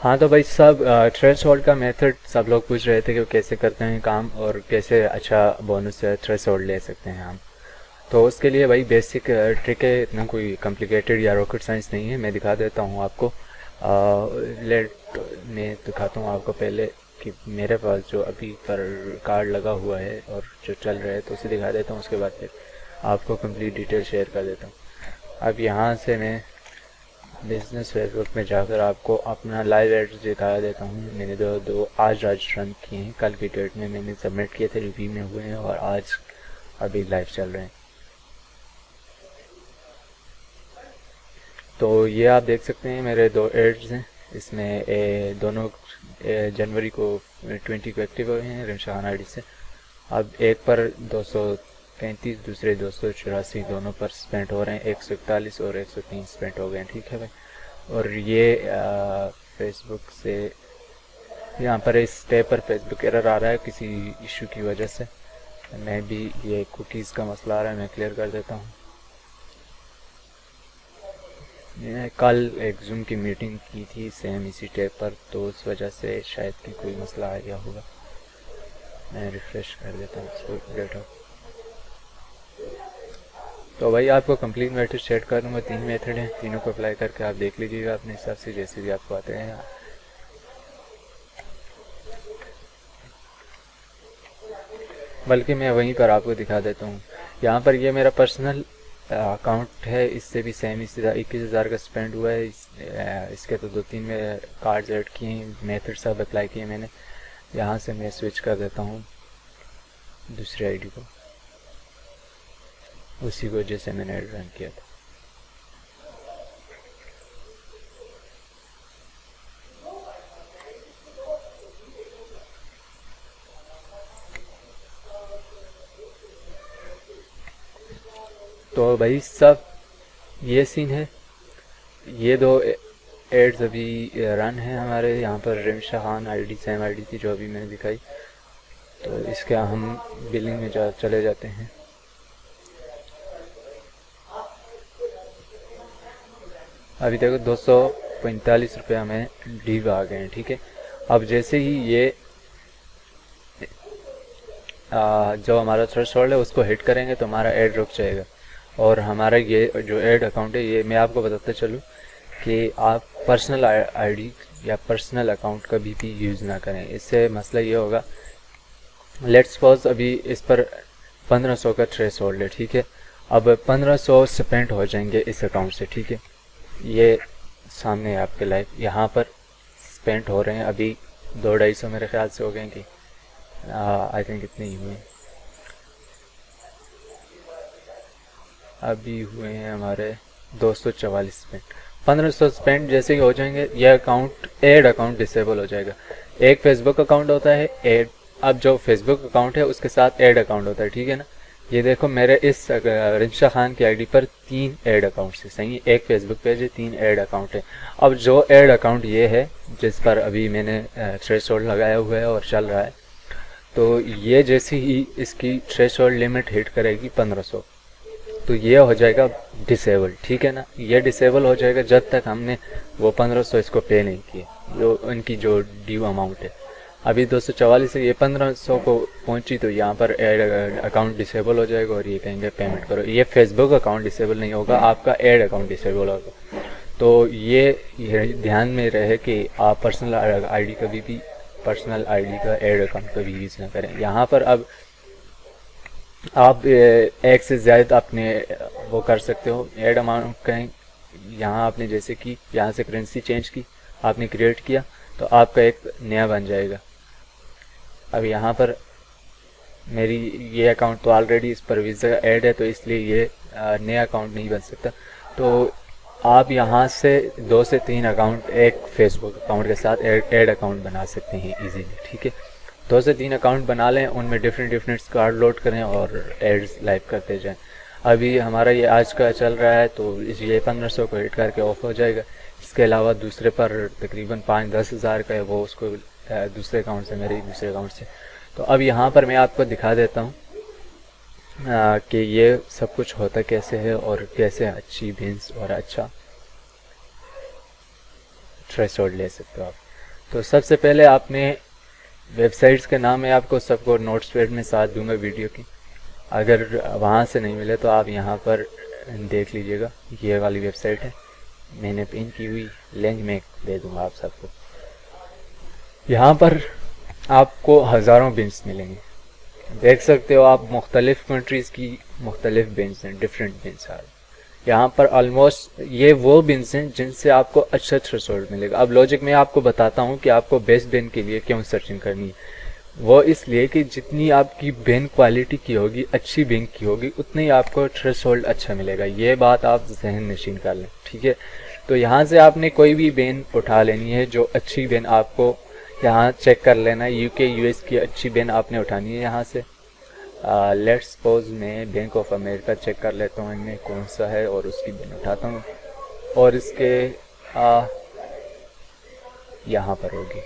हाँ तो भाई सब थ्रेशोल्ड का मेथड सब लोग पूछ रहे थे कि वो कैसे करते हैं काम और कैसे अच्छा बोनस थ्रेशोल्ड ले सकते हैं हम। तो उसके लिए भाई बेसिक ट्रिक है, इतना कोई कॉम्प्लिकेटेड या रॉकेट साइंस नहीं है। मैं दिखा देता हूँ आपको। लेट मैं दिखाता हूँ आपको पहले कि मेरे पास जो अभी पर कार्ड लगा हुआ है और जो चल रहा है तो उसे दिखा देता हूँ, उसके बाद फिर आपको कंप्लीट डिटेल शेयर कर देता हूँ। अब यहाँ से मैं बिजनेस फेसबुक में जाकर आपको अपना लाइव एड्स दिखा देता हूँ। मैंने दो आज रन किए हैं, कल की डेट में मैंने सबमिट किए थे, रिव्यू में हुए हैं और आज अभी लाइव चल रहे हैं। तो ये आप देख सकते हैं मेरे दो एड्स हैं। इसमें दोनों जनवरी को 20 को एक्टिव हुए हैं रिमशान आईडी से। अब एक पर 235, दूसरे 284 दोनों पर स्पेंड हो रहे हैं। 141 और 103 स्पेंड हो गए हैं, ठीक है भाई। और ये फेसबुक से यहाँ पर इस टैब पर फेसबुक एरर आ रहा है किसी इशू की वजह से। मैं भी ये कुकीज़ का मसला आ रहा है, मैं क्लियर कर देता हूँ। मैं कल एक जूम की मीटिंग की थी सेम इसी टैब पर, तो उस वजह से शायद कि कोई मसला आ गया होगा। मैं रिफ़्रेश कर देता हूँ इसको डेटा। तो भाई आपको कंप्लीट मेथड शेयर कर दूँगा। 3 मेथड हैं, तीनों को अप्लाई करके आप देख लीजिएगा अपने हिसाब से जैसे भी आपको आते हैं। बल्कि मैं वहीं पर आपको दिखा देता हूँ। यहाँ पर ये मेरा पर्सनल अकाउंट है, इससे भी सेम इसी 21,000 का स्पेंड हुआ है। इसके तो 2-3 में कार्ड्स ऐड किए हैं, मेथड सब अप्लाई किए मैंने। यहाँ से मैं स्विच कर देता हूँ दूसरी आईडी को, उसी को जैसे मैंने रन किया था। तो भाई सब ये सीन है। ये दो एड्स अभी रन है हमारे यहाँ पर। Rimsha Khan ID same ID थी जो अभी मैंने दिखाई। तो इसके हम बिलिंग में चले जाते हैं। अभी देखो 245 रुपये हमें ड्यू आ गए हैं, ठीक है। अब जैसे ही ये जो हमारा थ्रेशोल्ड है उसको हिट करेंगे तो हमारा ऐड रुक जाएगा। और हमारा ये जो ऐड अकाउंट है, ये मैं आपको बताते चलूँ कि आप पर्सनल आईडी या पर्सनल अकाउंट कभी भी यूज़ ना करें। इससे मसला ये होगा, लेट्स सपोज अभी इस पर 1500 का थ्रेशोल्ड है, ठीक है। अब 1500 स्पेंड हो जाएंगे इस अकाउंट से, ठीक है। ये सामने आपके लाइव यहाँ पर स्पेंड हो रहे हैं अभी 200-250 मेरे ख्याल से हो गए कि आई थिंक इतने ही हुए। अभी हुए हैं हमारे 244 स्पेंड। 1500 स्पेंड जैसे ही हो जाएंगे यह अकाउंट एड अकाउंट डिसेबल हो जाएगा। एक फेसबुक अकाउंट होता है एड, अब जो फेसबुक अकाउंट है उसके साथ एड अकाउंट होता है, ठीक है ना। ये देखो मेरे इस रिमशा खान की आईडी पर 3 एड अकाउंट है, सही। एक फेसबुक पेज है, 3 एड अकाउंट है। अब जो एड अकाउंट ये है जिस पर अभी मैंने थ्रेशोल्ड लगाया हुआ है और चल रहा है, तो ये जैसे ही इसकी थ्रेशोल्ड लिमिट हिट करेगी 1500, तो ये हो जाएगा डिसेबल, ठीक है ना। ये डिसेबल हो जाएगा जब तक हमने वो 1500 इसको पे नहीं किए, जो उनकी जो ड्यू अमाउंट है। अभी 244 से ये 1500 को पहुंची तो यहाँ पर एड अकाउंट डिसेबल हो जाएगा और ये कहेंगे पेमेंट करो। ये फेसबुक अकाउंट डिसेबल नहीं होगा, आपका एड अकाउंट डिसेबल होगा। तो ये ध्यान में रहे कि आप पर्सनल आईडी कभी भी पर्सनल आईडी का एड अकाउंट कभी यूज़ ना करें। यहाँ पर अब आप एक से ज़्यादा अपने वो कर सकते हो ऐड अमाउंट कहीं। यहाँ आपने जैसे कि यहाँ से करेंसी चेंज की, आपने क्रिएट किया तो आपका एक नया बन जाएगा। अब यहाँ पर मेरी ये अकाउंट तो ऑलरेडी इस पर वीज़ा का ऐड है, तो इसलिए ये नया अकाउंट नहीं बन सकता। तो आप यहाँ से 2 से 3 अकाउंट एक फेसबुक अकाउंट के साथ ऐड अकाउंट बना सकते हैं इजीली, ठीक है। 2 से 3 अकाउंट बना लें, उनमें डिफरेंट कार्ड लोड करें और एड्स लाइव करते जाएं। अभी हमारा ये आज का चल रहा है तो ये 1500 को हिट करके ऑफ हो जाएगा। इसके अलावा दूसरे पर तकरीबन 5-10 हज़ार का है, वो उसको दूसरे अकाउंट से, मेरे दूसरे अकाउंट से। तो अब यहाँ पर मैं आपको दिखा देता हूँ कि ये सब कुछ होता कैसे है और कैसे अच्छी बीन्स और अच्छा थ्रेशोल्ड ले सकते हो आप। तो सबसे पहले आपने वेबसाइट्स के नाम है आपको सबको नोट्स पैड में साथ दूंगा वीडियो की, अगर वहाँ से नहीं मिले तो आप यहाँ पर देख लीजिएगा। ये वाली वेबसाइट है, मैंने पिन की हुई, लिंक में दे दूंगा आप सबको। यहाँ पर आपको हज़ारों बिन्स मिलेंगे, देख सकते हो आप, मुख्तलिफ़ कंट्रीज़ की मुख्तलिफ बिन्स हैं, डिफरेंट बिन्स हैं। यहाँ पर ऑलमोस्ट ये वो बिन्स हैं जिनसे आपको अच्छा थ्रेशोल्ड मिलेगा। अब लॉजिक में आपको बताता हूँ कि आपको बेस्ट बिन के लिए क्यों सर्चिंग करनी है। वो इसलिए कि जितनी आपकी बिन क्वालिटी की होगी, अच्छी बिन की होगी, उतनी ही आपको थ्रेशोल्ड अच्छा मिलेगा। ये बात आप जहन नशीन कर लें, ठीक है। तो यहाँ से आपने कोई भी बिन उठा लेनी है, जो अच्छी बिन आपको यहाँ चेक कर लेना है। यूके यूएस की अच्छी बिन आपने उठानी है यहाँ से। लेट्स सपोज मैं बैंक ऑफ अमेरिका चेक कर लेता हूँ इनमें कौन सा है और उसकी बिन उठाता हूँ, और इसके यहाँ पर होगी।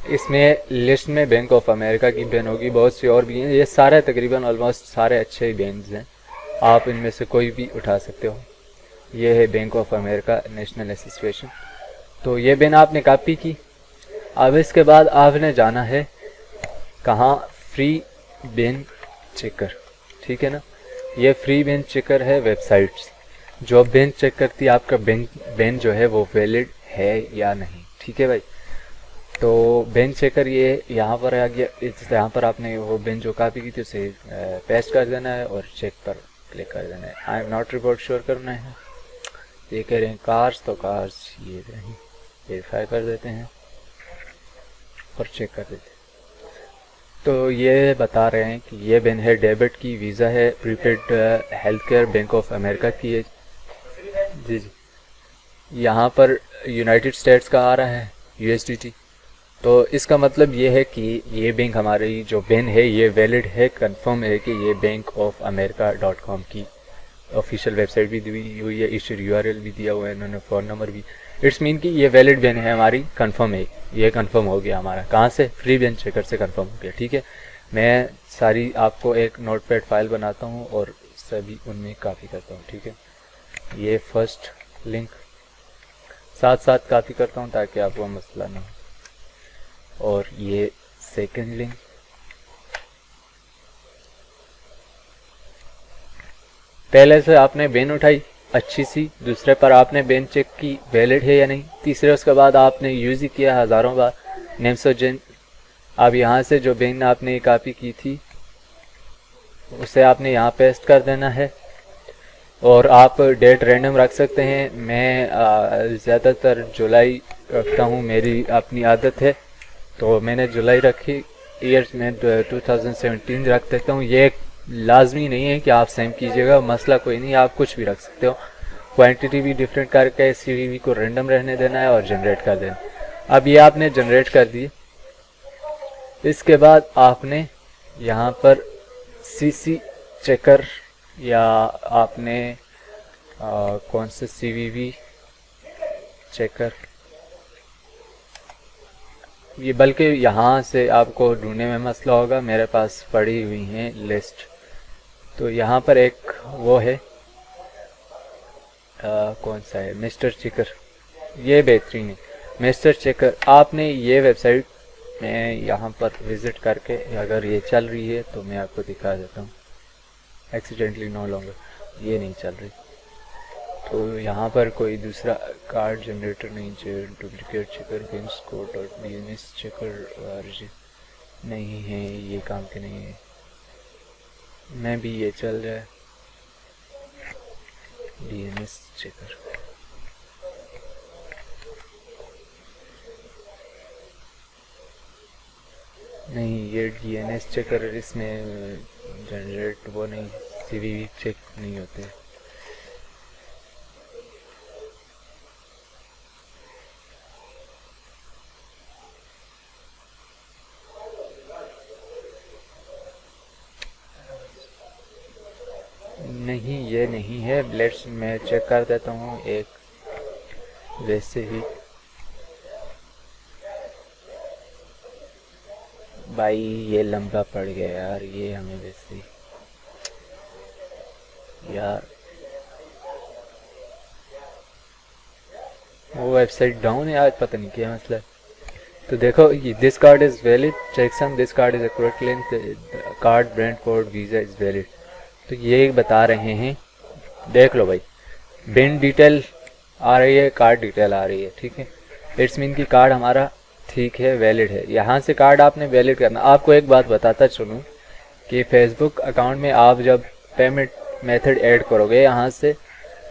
इसमें लिस्ट में बैंक ऑफ अमेरिका की बिन होगी, बहुत सी और भी हैं। ये सारे तकरीबन ऑलमोस्ट सारे अच्छे ही बिन्स हैं, आप इनमें से कोई भी उठा सकते हो। ये है bank of America national association. तो ये बिन आपने कॉपी की। अब इसके बाद आपने जाना है कहाँ, फ्री बिन चेकर, ठीक है ना। ये फ्री बिन चेकर है वेबसाइट्स, जो बिन चेक करती है आपका बिन जो है वो वैलिड है या नहीं, ठीक है भाई। तो बिन चेकर ये यहाँ पर आ गया। यहाँ पर आपने वो बिन जो कॉपी की थी उसे पेस्ट कर देना है और चेक पर क्लिक कर देना है। I am not report sure करना है। ये कह रहे हैं कार्स, तो कार्स ये नहीं, वेरीफाई कर देते हैं और चेक कर देते हैं। तो ये बता रहे हैं कि ये बिन है डेबिट की, वीज़ा है, prepaid health care bank of America की है। जी जी, यहाँ पर यूनाइटेड स्टेट्स का आ रहा है USDT। तो इसका मतलब ये है कि ये बैंक हमारी जो बिन है ये वैलिड है, कंफर्म है कि ये bankofamerika.com की ऑफिशियल वेबसाइट भी दी हुई है, इशर URL भी दिया हुआ है इन्होंने, फ़ोन नंबर भी। इट्स मीन कि ये वैलिड बिन है हमारी, कंफर्म है, ये कंफर्म हो गया हमारा। कहाँ से? फ्री बिन चेकर से कंफर्म हो गया, ठीक है। मैं सारी आपको एक नोटपैड फाइल बनाता हूँ और सभी उनमें कॉपी करता हूँ, ठीक है। ये फर्स्ट लिंक साथ साथ कॉपी करता हूँ ताकि आपको मसला ना हो, और ये सेकंड लिंक, पहले से आपने बिन उठाई अच्छी सी, दूसरे पर आपने बिन चेक की वैलिड है या नहीं, तीसरे उसके बाद आपने यूज़ ही किया हज़ारों बार नेम्सोजेन। अब यहाँ से जो बिन आपने कॉपी की थी उसे आपने यहाँ पेस्ट कर देना है, और आप डेट रैंडम रख सकते हैं। मैं ज़्यादातर जुलाई रखता हूँ, मेरी अपनी आदत है, तो मैंने जुलाई रखी। ईयर्स में 2017 रख देता हूँ। ये लाजमी नहीं है कि आप सेम कीजिएगा, मसला कोई नहीं, आप कुछ भी रख सकते हो। क्वांटिटी भी डिफरेंट करके CVV को रैंडम रहने देना है और जनरेट कर देना। अब ये आपने जनरेट कर दिए। इसके बाद आपने यहाँ पर CC चेकर या आपने कौन से CVV चेकर, ये बल्कि यहाँ से आपको ढूंढने में मसला होगा, मेरे पास पड़ी हुई हैं लिस्ट। तो यहाँ पर एक वो है कौन सा है, मिस्टर चेकर, ये बेहतरीन है मिस्टर चेकर। आपने ये वेबसाइट में यहाँ पर विज़िट करके, अगर ये चल रही है तो मैं आपको दिखा देता हूँ। एक्सीडेंटली नो लॉन्गर ये नहीं चल रही, तो यहाँ पर कोई दूसरा कार्ड जनरेटर नहीं चाहिए। डुप्लीकेट चेकर गेम्स कोड और DNS चेकर नहीं है, ये काम के नहीं है। मैं भी ये चल रहा है DNS चेकर। नहीं, ये DNS चेकर इसमें जनरेट वो नहीं, CVV चेक नहीं होते। नहीं, ये नहीं है। लेट्स मैं चेक कर देता हूँ एक वैसे ही। भाई ये लंबा पड़ गया यार, ये हमें वैसे ही यार वो वेबसाइट डाउन है आज, पता नहीं क्या मसला है। तो देखो this card is valid, checksum this card is accurate link, card brand code visa is valid. तो ये बता रहे हैं, देख लो भाई, बिन डिटेल आ रही है, कार्ड डिटेल आ रही है, ठीक है। इट्स मीन की कार्ड हमारा ठीक है, वैलिड है। यहाँ से कार्ड आपने वैलिड करना। आपको एक बात बताता चलूँ कि फेसबुक अकाउंट में आप जब पेमेंट मेथड ऐड करोगे यहाँ से,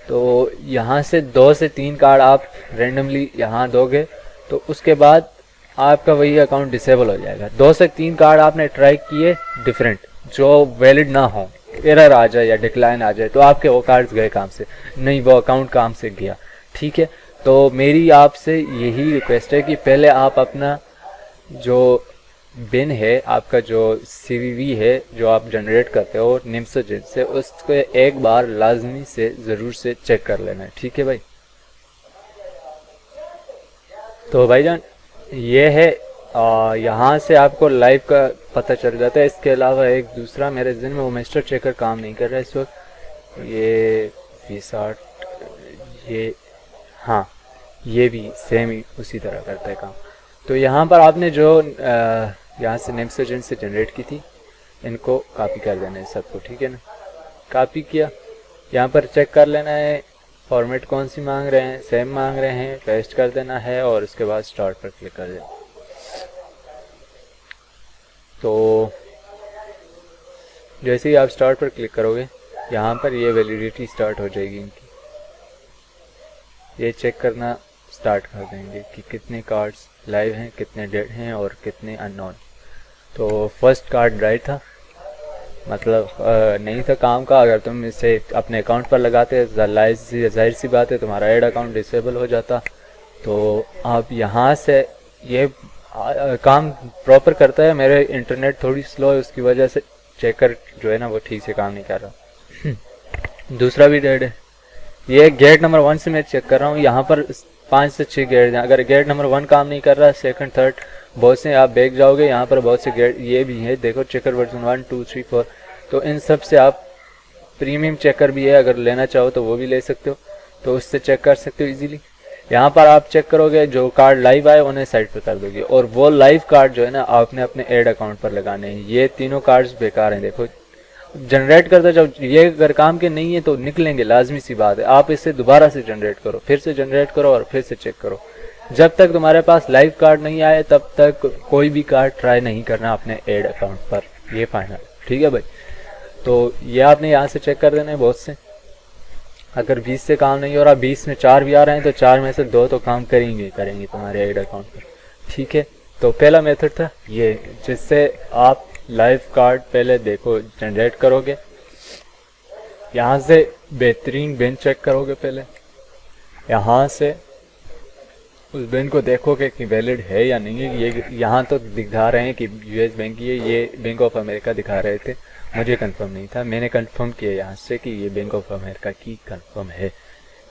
तो यहाँ से 2 से 3 कार्ड आप रेंडमली यहाँ दोगे, तो उसके बाद आपका वही अकाउंट डिसेबल हो जाएगा। 2 से 3 कार्ड आपने ट्राई किए डिफरेंट, जो वैलिड ना हो, एरर आ जाए या डिक्लाइन आ जाए, तो आपके वो कार्ड्स गए काम से, नहीं वो अकाउंट काम से गया, ठीक है। तो मेरी आपसे यही रिक्वेस्ट है कि पहले आप अपना जो बिन है, आपका जो CVV है जो आप जनरेट करते हो निम्सोजिन से, उसको एक बार लाजमी से ज़रूर से चेक कर लेना है, ठीक है भाई। तो भाईजान ये है, यहाँ से आपको लाइव का पता चल जाता है। इसके अलावा एक दूसरा मेरे जहन में वो मिस्टर चेकर काम नहीं कर रहा है इस वक्त, ये V60, ये हाँ ये भी सेम ही उसी तरह करता है काम। तो यहाँ पर आपने जो यहाँ से नेम्सोजिन से जनरेट की थी, इनको कॉपी कर देना है सबको, ठीक है ना। कॉपी किया, यहाँ पर चेक कर लेना है फॉर्मेट कौन सी मांग रहे हैं, सेम मांग रहे हैं, पेस्ट कर देना है और उसके बाद स्टार्ट पर क्लिक कर देना। तो जैसे ही आप स्टार्ट पर क्लिक करोगे, यहाँ पर ये वैलिडिटी स्टार्ट हो जाएगी इनकी। ये चेक करना स्टार्ट कर देंगे कि कितने कार्ड्स लाइव हैं, कितने डेड हैं और कितने अननोन। तो फर्स्ट कार्ड राइट था, मतलब नहीं था काम का। अगर तुम इसे अपने अकाउंट पर लगाते, जाहिर सी बात है तुम्हारा ऐड अकाउंट डिसेबल हो जाता। तो आप यहाँ से ये काम प्रॉपर करता है। मेरे इंटरनेट थोड़ी स्लो है, उसकी वजह से चेकर जो है ना वो ठीक से काम नहीं कर रहा। दूसरा भी डेड है। ये गेट नंबर 1 से मैं चेक कर रहा हूँ, यहाँ पर 5 से 6 गेट हैं। अगर गेट नंबर 1 काम नहीं कर रहा, सेकंड थर्ड बहुत से आप बैग जाओगे, यहाँ पर बहुत से गेट ये भी है, देखो चेकर वर्जन 1 2 3 4। तो इन सब से आप प्रीमियम चेकर भी है, अगर लेना चाहो तो वो भी ले सकते हो, तो उससे चेक कर सकते हो इजीली। यहाँ पर आप चेक करोगे, जो कार्ड लाइव आए उन्हें साइड पर कर दोगे, और वो लाइव कार्ड जो है ना आपने अपने एड अकाउंट पर लगाने हैं। ये तीनों कार्ड्स बेकार हैं, देखो जनरेट करते जब ये अगर काम के नहीं है तो निकलेंगे, लाजमी सी बात है। आप इसे दोबारा से जनरेट करो, फिर से जनरेट करो और फिर से चेक करो। जब तक तुम्हारे पास लाइव कार्ड नहीं आए तब तक कोई भी कार्ड ट्राई नहीं करना अपने एड अकाउंट पर, ये फाइनल, ठीक है भाई। तो ये आपने यहाँ से चेक कर देना है बहुत से। अगर 20 से काम नहीं हो रहा, 20 में 4 भी आ रहे हैं, तो 4 में से 2 तो काम करेंगे तुम्हारे एड अकाउंट पर, ठीक है। तो पहला मेथड था ये, जिससे आप लाइव कार्ड पहले देखो जनरेट करोगे, यहाँ से बेहतरीन बिन चेक करोगे पहले, यहाँ से उस बिन को देखोगे कि वैलिड है या नहीं है। ये यहाँ तो दिखा रहे हैं कि US बैंक की है, ये बैंक ऑफ अमेरिका दिखा रहे थे, मुझे कंफर्म नहीं था, मैंने कंफर्म किया यहाँ से कि ये बैंक ऑफ अमेरिका की कंफर्म है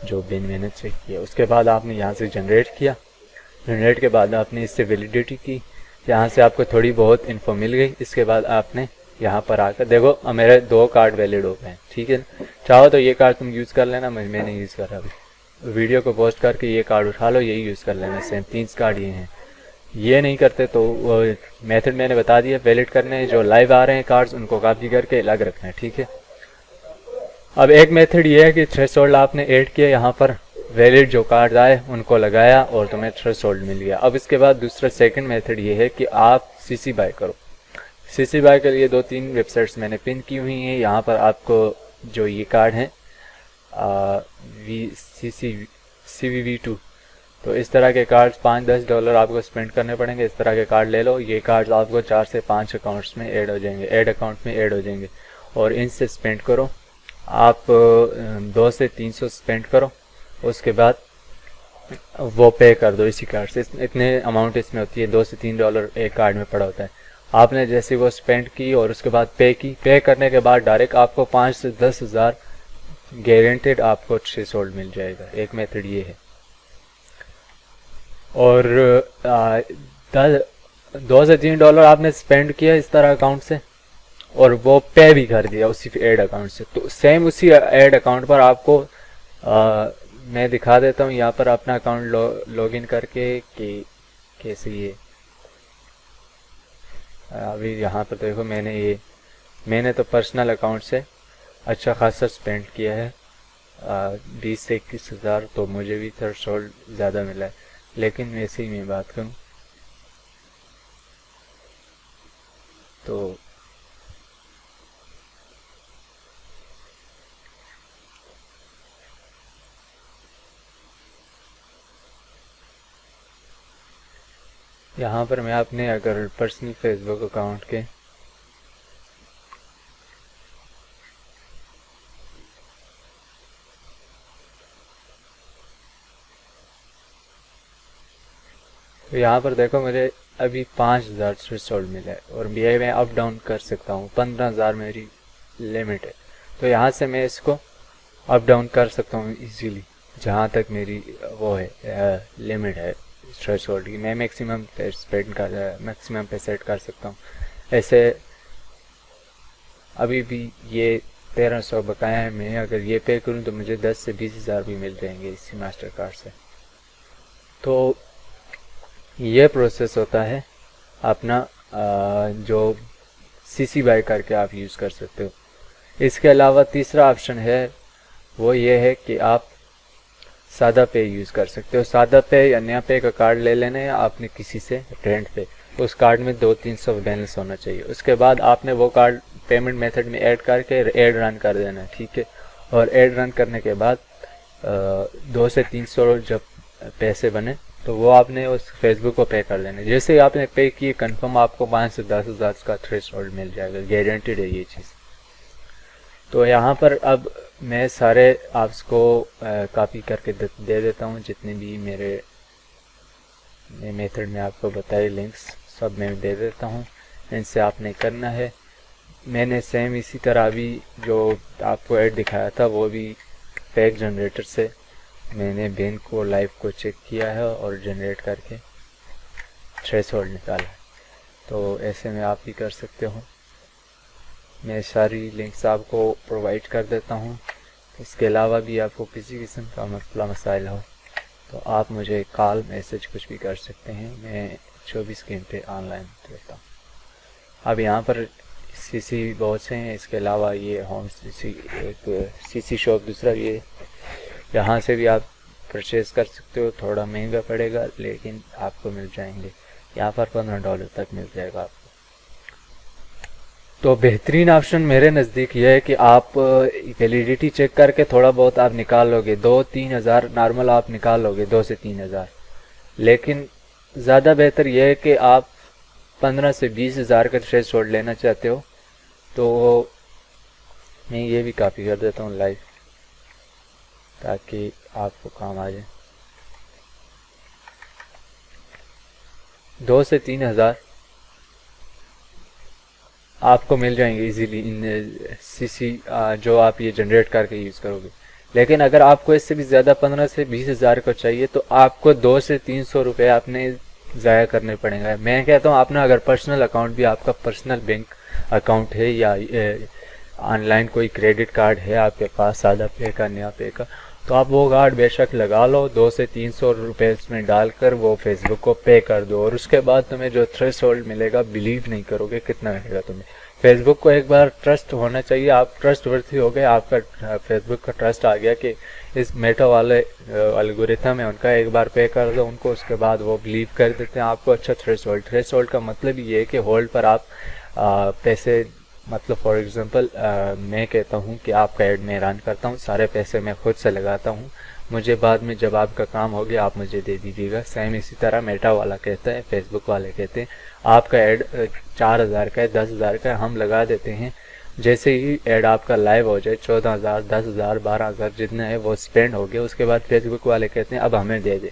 जो बिन मैंने चेक किया। उसके बाद आपने यहाँ से जनरेट किया, जनरेट के बाद आपने इससे वैलिडिटी की, यहाँ से आपको थोड़ी बहुत इन्फो मिल गई। इसके बाद आपने यहाँ पर आकर देखो मेरे 2 कार्ड वैलिड हो गए, ठीक है। चाहो तो ये कार्ड तुम यूज़ कर लेना, मैं नहीं यूज़ कर रहा अभी, वीडियो को पोस्ट करके ये कार्ड उठा लो, यही यूज़ कर लेना। सेम 3 कार्ड ये हैं, ये नहीं करते तो वो मेथड मैंने बता दिया, वैलिड करने जो लाइव आ रहे हैं कार्ड्स उनको कॉपी करके अलग रखना है, ठीक है। अब एक मेथड ये है कि थ्रेशोल्ड आपने ऐड किया, यहाँ पर वैलिड जो कार्ड आए उनको लगाया और तुम्हें थ्रेशोल्ड मिल गया। अब इसके बाद दूसरा सेकंड मेथड ये है कि आप CC बाय करो। CC बाय के लिए 2-3 वेबसाइट्स मैंने पिन की हुई हैं। यहाँ पर आपको जो ये कार्ड हैं CVV2, तो इस तरह के कार्ड्स $5-10 आपको स्पेंड करने पड़ेंगे। इस तरह के कार्ड ले लो, ये कार्ड्स आपको 4 से 5 अकाउंट्स में ऐड हो जाएंगे, ऐड अकाउंट में ऐड हो जाएंगे, और इनसे स्पेंड करो आप 200 से 300 स्पेंड करो, उसके बाद वो पे कर दो इसी कार्ड से। इतने अमाउंट इसमें होती है, $2 से $3 एक कार्ड में पड़ा होता है। आपने जैसे वो स्पेंड की और उसके बाद पे की, पे करने के बाद डायरेक्ट आपको 5 से 10 हज़ार गारंटेड आपको थ्रेशोल्ड मिल जाएगा। एक मेथड ये है। और $2 से $3 आपने स्पेंड किया इस तरह अकाउंट से और वो पे भी कर दिया उसी एड अकाउंट से, तो सेम उसी एड अकाउंट पर आपको मैं दिखा देता हूँ यहाँ पर अपना अकाउंट लॉगिन करके कि कैसे ये अभी यहाँ पर देखो मैंने तो पर्सनल अकाउंट से अच्छा खासा स्पेंड किया है 20 से 21 हज़ार, तो मुझे भी थ्रेशोल्ड ज़्यादा मिला है। लेकिन वैसे ही मैं बात करूँ तो यहाँ पर मैं अपने अगर पर्सनल फेसबुक अकाउंट के तो यहाँ पर देखो मुझे अभी 5,000 थ्रेशोल्ड मिला है और ये मैं अप डाउन कर सकता हूँ। 15,000 मेरी लिमिट है, तो यहाँ से मैं इसको अप डाउन कर सकता हूँ इजीली। जहाँ तक मेरी वो है लिमिट है थ्रेशोल्ड की, मैं मैक्सिमम पे सेट कर सकता हूँ। ऐसे अभी भी ये 1300 बकाया है, मैं अगर ये पे करूँ तो मुझे 10 से 20 हज़ार भी मिल जाएंगे इसी मास्टर कार्ड से। तो ये प्रोसेस होता है अपना जो सीसी बाय करके आप यूज़ कर सकते हो। इसके अलावा तीसरा ऑप्शन है वो ये है कि आप सादा पे यूज़ कर सकते हो। सादा पे या नया पे का कार्ड ले लेना है आपने किसी से रेंट पे, उस कार्ड में 200-300 बैलेंस होना चाहिए। उसके बाद आपने वो कार्ड पेमेंट मेथड में ऐड करके ऐड रन कर देना है, ठीक है। और ऐड रन करने के बाद 200 से 300 जब पैसे बने तो वो आपने उस फेसबुक को पे कर देना। जैसे ही आपने पे किए कंफर्म आपको 5 से 10 हज़ार का थ्रेशोल्ड मिल जाएगा, गारंटीड है ये चीज़। तो यहाँ पर अब मैं सारे आपको कॉपी करके दे देता हूँ, जितने भी मेरे मेथड में आपको बताए लिंक्स सब मैं दे देता हूँ। इनसे आपने करना है। मैंने सेम इसी तरह अभी जो आपको ऐड दिखाया था वो भी पैक जनरेटर से मैंने बेन को लाइव को चेक किया है और जनरेट करके थ्रेशोल्ड निकाला है। तो ऐसे में आप भी कर सकते हो। मैं सारी लिंक्स आपको प्रोवाइड कर देता हूँ। इसके अलावा भी आपको किसी किस्म का मसला मसाइल हो तो आप मुझे कॉल मैसेज कुछ भी कर सकते हैं, मैं 24 घंटे ऑनलाइन रहता हूँ। अब यहाँ पर सीसी बहुत से हैं, इसके अलावा ये होम सीसी एक सीसी शॉप दूसरा ये, यहाँ से भी आप परचेज़ कर सकते हो। थोड़ा महंगा पड़ेगा लेकिन आपको मिल जाएंगे, यहाँ पर $15 तक मिल जाएगा आपको। तो बेहतरीन ऑप्शन मेरे नज़दीक ये है कि आप वैलिडिटी चेक करके थोड़ा बहुत आप निकाल लोगे, 2-3 हज़ार नॉर्मल आप निकाल लोगे, 2 से 3 हज़ार। लेकिन ज़्यादा बेहतर यह है कि आप 15 से 20 हज़ार का थ्रेशोल्ड लेना चाहते हो तो मैं ये भी कॉपी कर देता हूँ लाइव, ताकि आपको काम आ जाए। 2 से 3 हज़ार आपको मिल जाएंगे इजीली इन सीसी जो आप ये जनरेट करके यूज़ करोगे। लेकिन अगर आपको इससे भी ज़्यादा 15 से 20 हज़ार को चाहिए तो आपको 200 से 300 रुपये आपने ज़ाया करने पड़ेंगे। मैं कहता हूँ अपना अगर पर्सनल अकाउंट भी आपका पर्सनल बैंक अकाउंट है या ऑनलाइन कोई क्रेडिट कार्ड है आपके पास, सादा पे का नया पे का, तो आप वो कार्ड बेशक लगा लो, 200 से 300 रुपये इसमें डालकर वो फेसबुक को पे कर दो और उसके बाद तुम्हें जो थ्रेशोल्ड मिलेगा बिलीव नहीं करोगे कितना मिलेगा तुम्हें। फेसबुक को एक बार ट्रस्ट होना चाहिए, आप ट्रस्ट वर्थी हो गए, आपका फेसबुक का ट्रस्ट आ गया कि इस मेटा वाले एल्गोरिथम है उनका, एक बार पे कर दो उनको, उसके बाद वो बिलीव कर देते हैं आपको अच्छा थ्रेशोल्ड का मतलब ये है कि होल्ड पर आप पैसे, मतलब फॉर एग्जांपल मैं कहता हूँ कि आपका ऐड मैं रन करता हूँ, सारे पैसे मैं खुद से लगाता हूँ, मुझे बाद में जब आपका काम हो गया आप मुझे दे दीजिएगा। सेम इसी तरह मेटा वाला कहता है, फेसबुक वाले कहते हैं आपका ऐड 4,000 का है, 10,000 का है, हम लगा देते हैं। जैसे ही ऐड आपका लाइव हो जाए 14,000, 10,000, 12,000 जितना है वो स्पेंड हो गया, उसके बाद फेसबुक वाले कहते हैं अब हमें दे दे।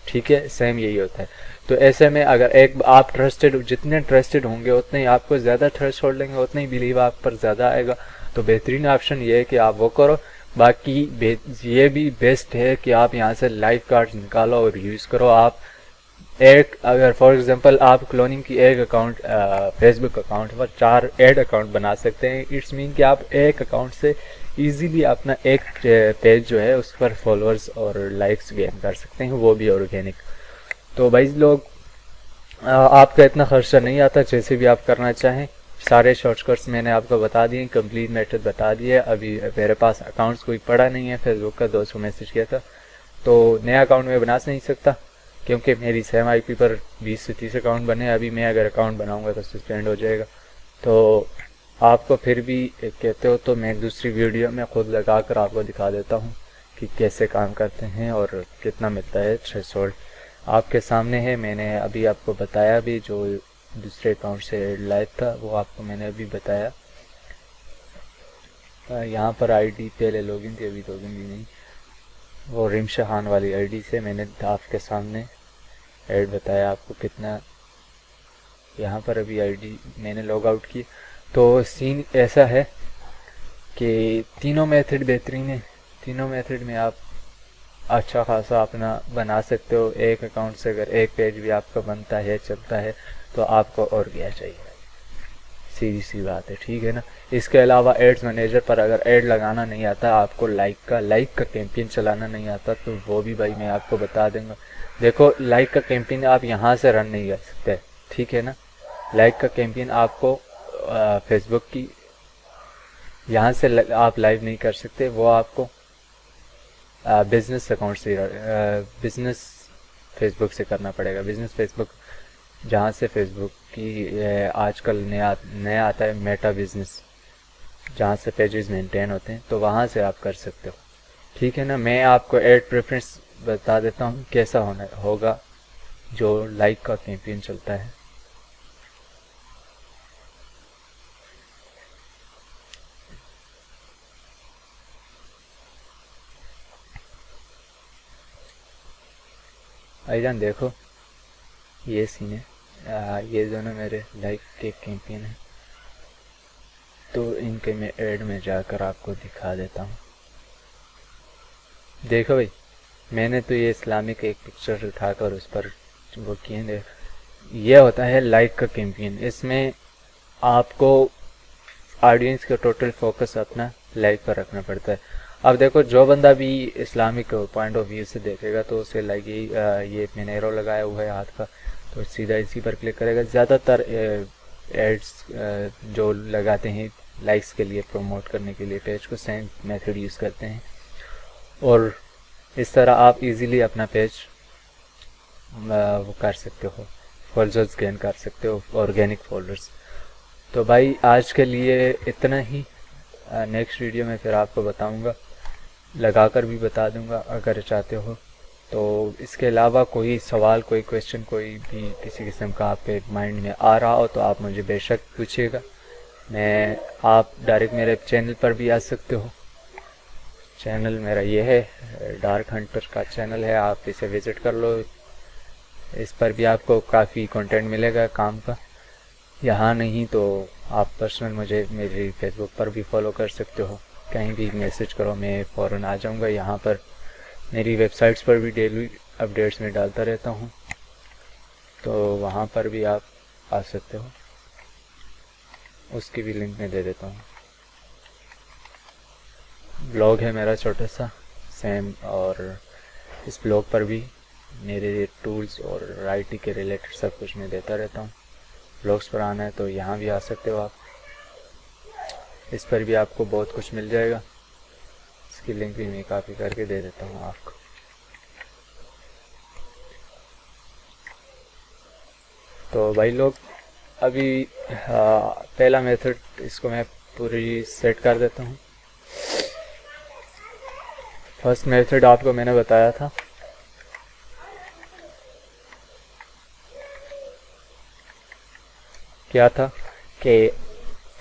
ठीक है, सेम यही होता है। तो ऐसे में अगर एक आप ट्रस्टेड, जितने ट्रस्टेड होंगे उतने ही आपको ज़्यादा थ्रेशोल्ड लेंगे, उतने ही बिलीव आप पर ज़्यादा आएगा। तो बेहतरीन ऑप्शन ये है कि आप वो करो। बाकी ये भी बेस्ट है कि आप यहाँ से लाइव कार्ड्स निकालो और यूज़ करो। आप एक अगर फॉर एग्जांपल आप क्लोनिंग की एक अकाउंट फेसबुक अकाउंट पर 4 ऐड अकाउंट बना सकते हैं। इट्स मीन कि आप एक अकाउंट से इजीली अपना एक पेज जो है उस पर फॉलोअर्स और लाइक्स गेन कर सकते हैं, वो भी ऑर्गेनिक। तो भाई लोग आपका इतना खर्चा नहीं आता, जैसे भी आप करना चाहें। सारे शॉर्टकट्स मैंने आपको बता दिए, कंप्लीट मेथड बता दिए। अभी मेरे पास अकाउंट्स कोई पड़ा नहीं है फेसबुक का, दोस्त को मैसेज किया था, तो नया अकाउंट मैं बना नहीं सकता क्योंकि मेरी सेम आईपी पर 20 से 30 अकाउंट बने। अभी मैं अगर अकाउंट बनाऊंगा तो सस्पेंड हो जाएगा। तो आपको फिर भी कहते हो तो मैं दूसरी वीडियो में खुद लगा कर आपको दिखा देता हूँ कि कैसे काम करते हैं और कितना मिलता है थ्रेशोल्ड। आपके सामने है, मैंने अभी आपको बताया भी, जो दूसरे अकाउंट से लाइव था वो आपको मैंने अभी बताया। यहाँ पर आईडी पहले लॉगिन थी, अभी लॉगिन भी नहीं। वो रिम शहान वाली आईडी से मैंने आपके सामने ऐड बताया आपको कितना। यहाँ पर अभी आईडी मैंने लॉग आउट की। तो सीन ऐसा है कि तीनों मेथड बेहतरीन है। तीनों मेथड में आप अच्छा खासा अपना बना सकते हो। एक अकाउंट से अगर एक पेज भी आपका बनता है, चलता है, तो आपको और क्या चाहिए, सीधी सी बात है, ठीक है ना। इसके अलावा एड्स मैनेजर पर अगर ऐड लगाना नहीं आता, आपको लाइक का कैंपेन चलाना नहीं आता, तो वो भी भाई मैं आपको बता दूंगा। देखो लाइक का कैंपेन आप यहाँ से रन नहीं कर सकते, ठीक है ना। लाइक का कैंपेन आपको फेसबुक की यहाँ से आप लाइव नहीं कर सकते, वो आपको बिजनेस अकाउंट से बिजनेस फेसबुक से करना पड़ेगा। बिजनेस फेसबुक जहाँ से फेसबुक की आजकल नया आता है मेटा बिजनेस, जहाँ से पेजेस मेंटेन होते हैं, तो वहाँ से आप कर सकते हो, ठीक है ना। मैं आपको ऐड प्रेफरेंस बता देता हूँ कैसा होगा जो लाइक का कैंपेन चलता है। भाईजान देखो ये सीन है, ये दोनों मेरे लाइक के कैंपेन है, तो इनके मैं ऐड में जाकर आपको दिखा देता हूँ। देखो भाई, मैंने तो ये इस्लामिक एक पिक्चर उठाकर उस पर वो किए। ये होता है लाइक का कैंपेन। इसमें आपको ऑडियंस का टोटल फोकस अपना लाइक पर रखना पड़ता है। अब देखो जो बंदा भी इस्लामिक पॉइंट ऑफ व्यू से देखेगा तो उसे लाइक ये मैंने एरो लगाया हुआ है हाथ का, तो सीधा इसी पर क्लिक करेगा। ज़्यादातर एड्स जो लगाते हैं लाइक्स के लिए, प्रमोट करने के लिए पेज को, सेम मेथड यूज़ करते हैं, और इस तरह आप इजीली अपना पेज वो कर सकते हो, फॉलोअर्स गेन कर सकते हो, ऑर्गेनिक फॉलोअर्स। तो भाई आज के लिए इतना ही। नेक्स्ट वीडियो में फिर आपको बताऊंगा, लगाकर भी बता दूंगा अगर चाहते हो तो। इसके अलावा कोई सवाल, कोई क्वेश्चन, कोई भी किसी किस्म का आपके माइंड में आ रहा हो तो आप मुझे बेशक पूछिएगा। आप डायरेक्ट मेरे चैनल पर भी आ सकते हो। चैनल मेरा ये है, डार्क हंटर का चैनल है, आप इसे विज़िट कर लो। इस पर भी आपको काफ़ी कंटेंट मिलेगा काम का। यहाँ नहीं तो आप पर्सनल मुझे मेरी फेसबुक पर भी फॉलो कर सकते हो, कहीं भी मैसेज करो, मैं फ़ौरन आ जाऊँगा। यहाँ पर मेरी वेबसाइट्स पर भी डेली अपडेट्स में डालता रहता हूँ, तो वहाँ पर भी आप आ सकते हो। उसकी भी लिंक मैं दे देता हूँ। ब्लॉग है मेरा छोटा सा सेम, और इस ब्लॉग पर भी मेरे टूल्स और आईटी के रिलेटेड सब कुछ मैं देता रहता हूँ। ब्लॉग्स पर आना है तो यहाँ भी आ सकते हो आप, इस पर भी आपको बहुत कुछ मिल जाएगा। इसकी लिंक भी मैं कॉपी करके दे देता हूँ आपको। तो भाई लोग अभी पहला मेथड इसको मैं पूरी सेट कर देता हूँ। फर्स्ट मेथड आपको मैंने बताया था, क्या था कि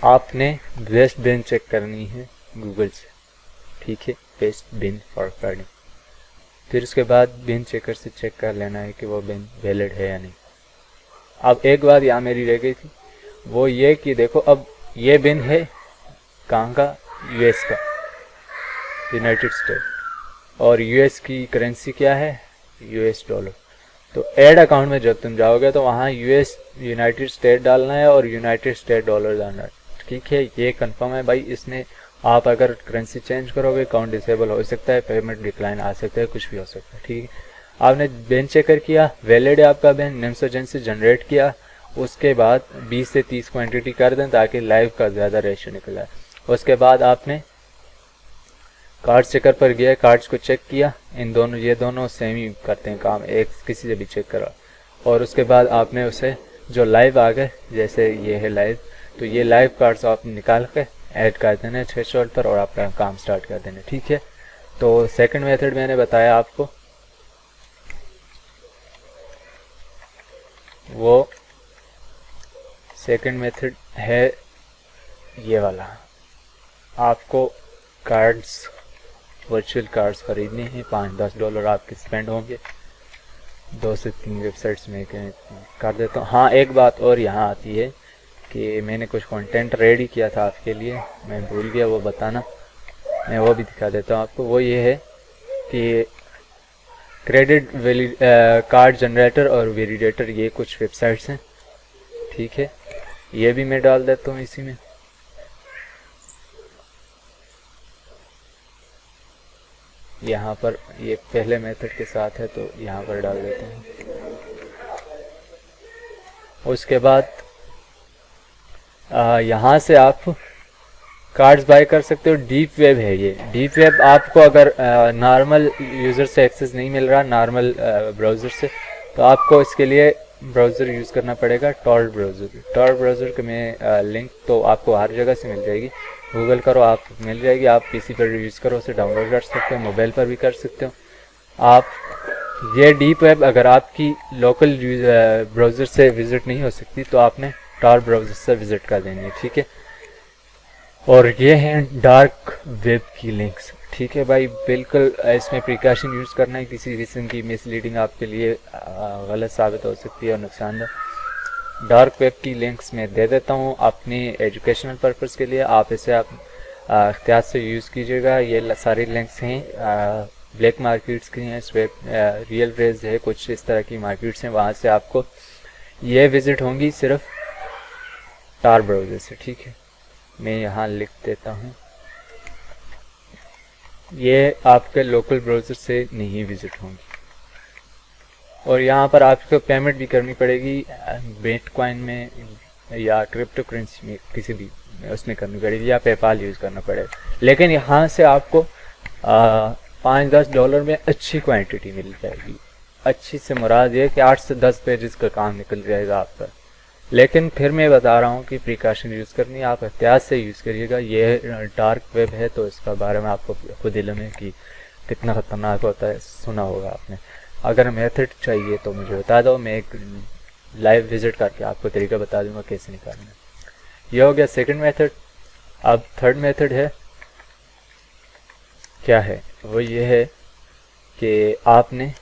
आपने बेस्ट बिन चेक करनी है गूगल से, ठीक है, बेस्ट बिन फॉर कार्डिंग। फिर उसके बाद बिन चेकर से चेक कर लेना है कि वो बिन वैलिड है या नहीं। अब एक बात यहाँ मेरी रह गई थी, वो ये कि देखो अब ये बिन है कहाँ का, यूएस का, यूनाइटेड स्टेट, और यूएस की करेंसी क्या है, यूएस डॉलर। तो ऐड अकाउंट में जब तुम जाओगे तो वहाँ यूएस यूनाइटेड स्टेट डालना है और यूनाइटेड स्टेट डॉलर डालना है। ठीक है, ये कंफर्म है भाई। इसने आप अगर करेंसी चेंज करोगे अकाउंट डिसेबल हो सकता है, पेमेंट डिक्लाइन आ सकता है, कुछ भी हो सकता है। ठीक है, आपने बैन चेकर किया, वैलिड है आपका बैन, नेम्स एजेंसी जनरेट किया, उसके बाद 20 से 30 क्वांटिटी कर दें ताकि लाइव का ज़्यादा रेशो निकला है। उसके बाद आपने कार्ड चेकर पर गया, कार्ड्स को चेक किया, इन दोनों ये दोनों सेम ही करते हैं काम, एक किसी से भी चेक करा, और उसके बाद आपने उसे जो लाइव आ गए, जैसे ये है लाइव, तो ये लाइव कार्ड्स आप निकाल के ऐड कर देना थ्रेशोल्ड पर और आपका काम स्टार्ट कर देना। ठीक है, तो सेकंड मेथड मैंने बताया आपको, वो सेकंड मेथड है ये वाला। आपको कार्ड्स, वर्चुअल कार्ड्स खरीदने हैं, $5-10 आपके स्पेंड होंगे, 2 से 3 वेबसाइट्स में कर देता हूँ। हाँ, एक बात और यहाँ आती है कि मैंने कुछ कंटेंट रेडी किया था आपके लिए, मैं भूल गया वो बताना, मैं वो भी दिखा देता हूँ आपको। वो ये है कि क्रेडिट कार्ड जनरेटर और वेलिडेटर, ये कुछ वेबसाइट्स हैं। ठीक है, ये भी मैं डाल देता हूँ इसी में। यहाँ पर ये पहले मेथड के साथ है तो यहाँ पर डाल देते हैं। उसके बाद यहाँ से आप कार्ड्स बाय कर सकते हो। डीप वेब है ये। डीप वेब आपको अगर नॉर्मल यूज़र से एक्सेस नहीं मिल रहा, नॉर्मल ब्राउज़र से, तो आपको इसके लिए ब्राउज़र यूज़ करना पड़ेगा, टॉर ब्राउज़र। टॉर ब्राउज़र के मैं लिंक तो आपको हर जगह से मिल जाएगी, गूगल करो आप मिल जाएगी, आप पीसी पर यूज़ करो, उसे डाउनलोड कर सकते हो, मोबाइल पर भी कर सकते हो आप। ये डीप वेब अगर आपकी लोकल ब्राउज़र से विज़िट नहीं हो सकती तो आपने टॉर ब्राउज़र से विज़िट कर देनी है। ठीक है, और ये हैं डार्क वेब की लिंक्स। ठीक है भाई, बिल्कुल इसमें प्रिकॉशन यूज़ करना है, किसी किस्म की मिसलीडिंग आपके लिए गलत साबित हो सकती है और नुकसानदार। डार्क वेब की लिंक्स मैं दे देता हूँ अपनी एजुकेशनल पर्पज़ के लिए, आप इसे आप एहतियात से यूज़ कीजिएगा। ये सारी लिंक्स हैं ब्लैक मार्केट्स की हैं, स्वेप रियल रेज है, कुछ इस तरह की मार्केट्स हैं, वहाँ से आपको ये विज़िट होंगी सिर्फ टार ब्राउज़र से। ठीक है, मैं यहाँ लिख देता हूँ, ये आपके लोकल ब्राउज़र से नहीं विज़िट होंगी। और यहाँ पर आपको पेमेंट भी करनी पड़ेगी बिटकॉइन में या क्रिप्टो करेंसी में, किसी भी उसमें करनी पड़ेगी, या पेपाल यूज़ करना पड़ेगा। लेकिन यहाँ से आपको $5-10 में अच्छी क्वांटिटी मिल जाएगी। अच्छी से मुराद ये कि 8 से 10 पेजेस का काम निकल जाएगा आपका। लेकिन फिर मैं बता रहा हूँ कि प्रिकॉशन यूज़ करनी है, आप एहतियात से यूज़ करिएगा। ये डार्क वेब है तो इसका बारे में आपको खुद इल्म है कि कितना ख़तरनाक होता है, सुना होगा आपने। अगर मेथड चाहिए तो मुझे बता दो, मैं एक लाइव विज़िट करके आपको तरीका बता दूंगा कैसे निकालना है। यह हो गया सेकंड मेथड। अब थर्ड मेथड है, क्या है वो ये है कि आपने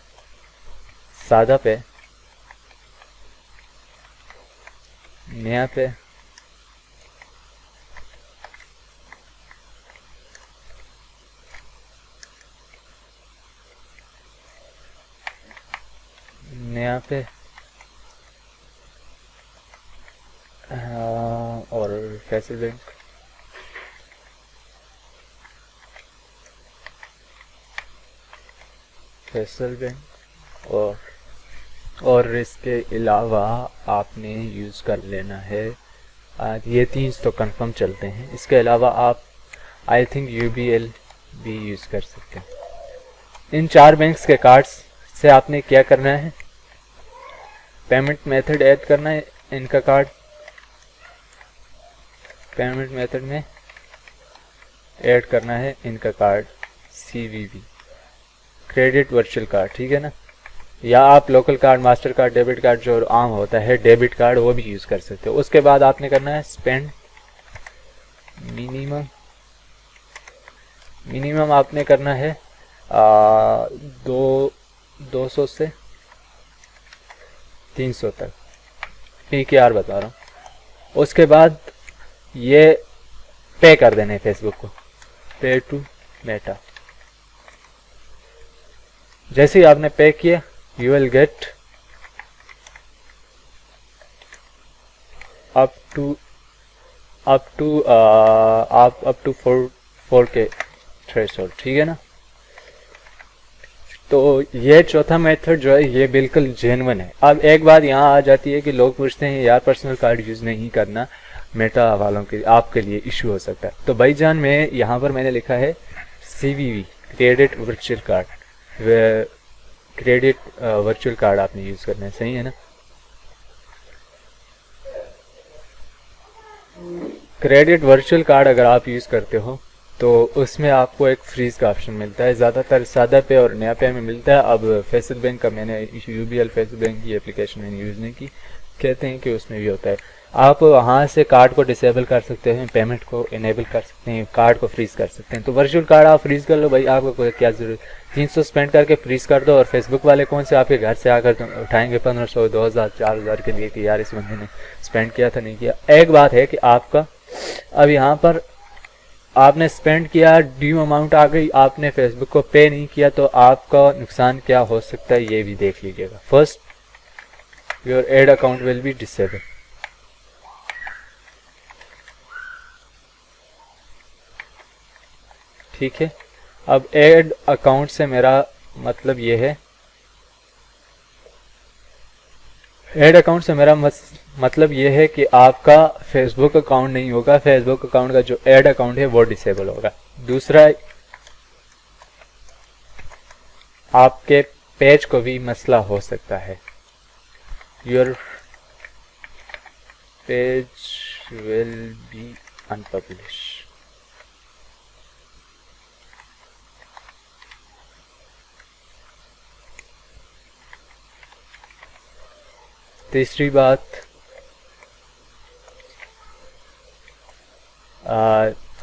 सादा पे, नया पे, नया पे और फैसल बैंक, फैसल बैंक और इसके अलावा आपने यूज़ कर लेना है, ये 3 तो कंफर्म चलते हैं। इसके अलावा आप आई थिंक UBL भी यूज़ कर सकते हैं। इन 4 बैंक्स के कार्ड्स से आपने क्या करना है, पेमेंट मेथड ऐड करना है। इनका कार्ड पेमेंट मेथड में ऐड करना है इनका card CVV, credit virtual card. ठीक है ना, या आप local card, master card, debit card जो आम होता है डेबिट कार्ड, वो भी यूज़ कर सकते हो। उसके बाद आपने करना है स्पेंड मिनिमम आपने करना है 200 से 300 तक, PKR बता रहा हूँ। उसके बाद ये पे कर देना है फेसबुक को, पे टू मेटा। जैसे ही आपने पे किया, you will get up to 4K threshold, ठीक है ना। तो ये चौथा मेथड जो है ये बिल्कुल जेन्युइन है। अब एक बात यहाँ आ जाती है कि लोग पूछते हैं यार पर्सनल कार्ड यूज़ नहीं करना, मेटा वालों के आपके लिए इशू हो सकता है। तो भाईजान मैं यहाँ पर मैंने लिखा है CVV, credit virtual card. Credit virtual card आपने यूज़ करना है, सही है ना। क्रेडिट वर्चुअल कार्ड अगर आप यूज़ करते हो तो उसमें आपको एक फ्रीज का ऑप्शन मिलता है, ज़्यादातर सादा पे और नया पे में मिलता है। अब फेसबुक बैंक का मैंने UBL फेसबुक बैंक की एप्लीकेशन मैंने यूज़ नहीं की, कहते हैं कि उसमें भी होता है। आप वहाँ से कार्ड को डिसेबल कर सकते हैं, पेमेंट को इनेबल कर सकते हैं, कार्ड को फ्रीज कर सकते हैं। तो वर्चुअल कार्ड आप फ्रीज कर लो भाई, आपको कोई क्या जरूरत, 300 स्पेंड करके फ्रीज कर दो। और फेसबुक वाले कौन से आपके घर से आकर उठाएंगे 1500 2000 4000 के लिए कि यार इस बंदे ने स्पेंड किया था नहीं किया। एक बात है कि आपका अब यहाँ पर आपने स्पेंड किया, ड्यू अमाउंट आ गई, आपने फेसबुक को पे नहीं किया, तो आपका नुकसान क्या हो सकता है ये भी देख लीजिएगा। First, your ad account will be disable. ठीक है, अब एड अकाउंट से मेरा मतलब ये है, एड अकाउंट से मेरा मतलब ये है कि आपका फेसबुक अकाउंट नहीं होगा, फेसबुक अकाउंट का जो एड अकाउंट है वो डिसेबल होगा। दूसरा, आपके पेज को भी मसला हो सकता है, your page will be unpublish. तीसरी बात,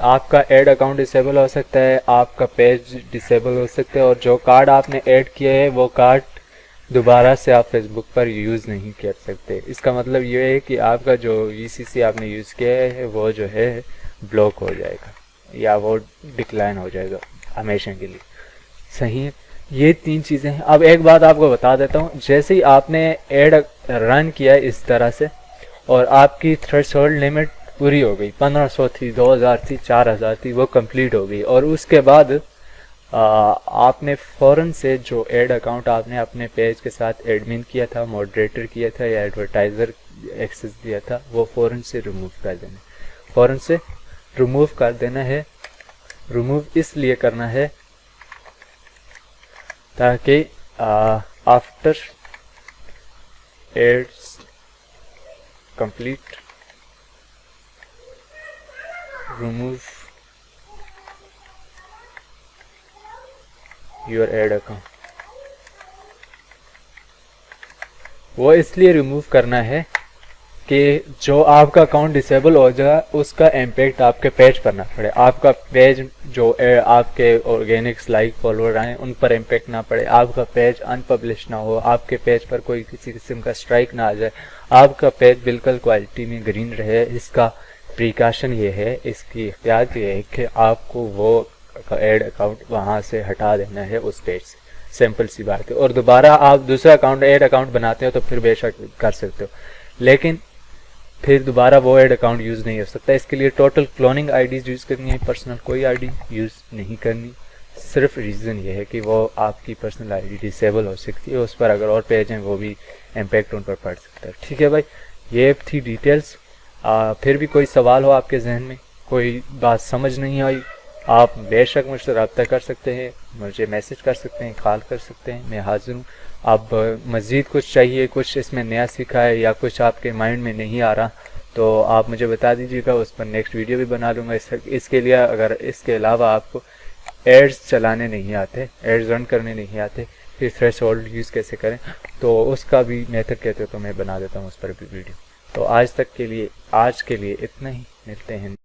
आपका ऐड अकाउंट डिसेबल हो सकता है, आपका पेज डिसेबल हो सकता है, और जो कार्ड आपने ऐड किया है वो कार्ड दोबारा से आप फेसबुक पर यूज़ नहीं कर सकते। इसका मतलब ये है कि आपका जो VCC आपने यूज़ किया है वो जो है ब्लॉक हो जाएगा या वो डिक्लाइन हो जाएगा हमेशा के लिए, सही है। ये 3 चीज़ें हैं। अब एक बात आपको बता देता हूँ, जैसे ही आपने ऐड रन किया इस तरह से और आपकी थ्रेशोल्ड लिमिट पूरी हो गई, 1500 थी, 2000 थी, 4000 थी, वो कंप्लीट हो गई, और उसके बाद आपने फ़ौरन से जो ऐड अकाउंट आपने अपने पेज के साथ एडमिन किया था, मॉडरेटर किया था या एडवर्टाइज़र एक्सेस दिया था, वो फ़ौरन से रिमूव कर देना, फ़ौरन से रिमूव कर देना है। रिमूव इसलिए करना है ताकि after ads complete remove your ad account, वो इसलिए रिमूव करना है कि जो आपका अकाउंट डिसेबल हो जाए उसका इम्पैक्ट आपके पेज पर ना पड़े, आपका पेज जो आपके ऑर्गेनिक्स लाइक फॉलोअर आए उन पर इम्पैक्ट ना पड़े, आपका पेज अनपब्लिश ना हो, आपके पेज पर कोई किसी किस्म का स्ट्राइक ना आ जाए, आपका पेज बिल्कुल क्वालिटी में ग्रीन रहे। इसका प्रिकॉशन ये है, इसकी एहतियात ये है कि आपको वो एड अकाउंट वहाँ से हटा देना है उस पेज से, सिंपल सी बात है। और दोबारा आप दूसरा अकाउंट एड अकाउंट बनाते हो तो फिर बेशक कर सकते हो, लेकिन फिर दोबारा वो एड अकाउंट यूज़ नहीं हो सकता। इसके लिए टोटल क्लोनिंग आईडीज़ यूज़ करनी है, पर्सनल कोई आईडी यूज़ नहीं करनी। सिर्फ रीज़न ये है कि वो आपकी पर्सनल आईडी डिसेबल हो सकती है, उस पर अगर और पेज हैं वो भी इम्पैक्ट उन पर पड़ सकता है। ठीक है भाई, ये थी डिटेल्स। फिर भी कोई सवाल हो आपके जहन में, कोई बात समझ नहीं आई, आप बेशक मुझसे रब्ता कर सकते हैं, मुझे मैसेज कर सकते हैं, कॉल कर सकते हैं, मैं हाजिर हूँ। अब मज़ीद कुछ चाहिए, कुछ इसमें नया सीखा है या कुछ आपके माइंड में नहीं आ रहा तो आप मुझे बता दीजिएगा, उस पर नेक्स्ट वीडियो भी बना लूँगा। इसके लिए अगर इसके अलावा आपको एड्स चलाने नहीं आते, एड्स रन करने नहीं आते, फिर थ्रेशोल्ड यूज़ कैसे करें तो उसका भी मेथड कहते हो तो मैं बना देता हूँ उस पर भी वीडियो। तो आज के लिए इतना ही, मिलते हैं।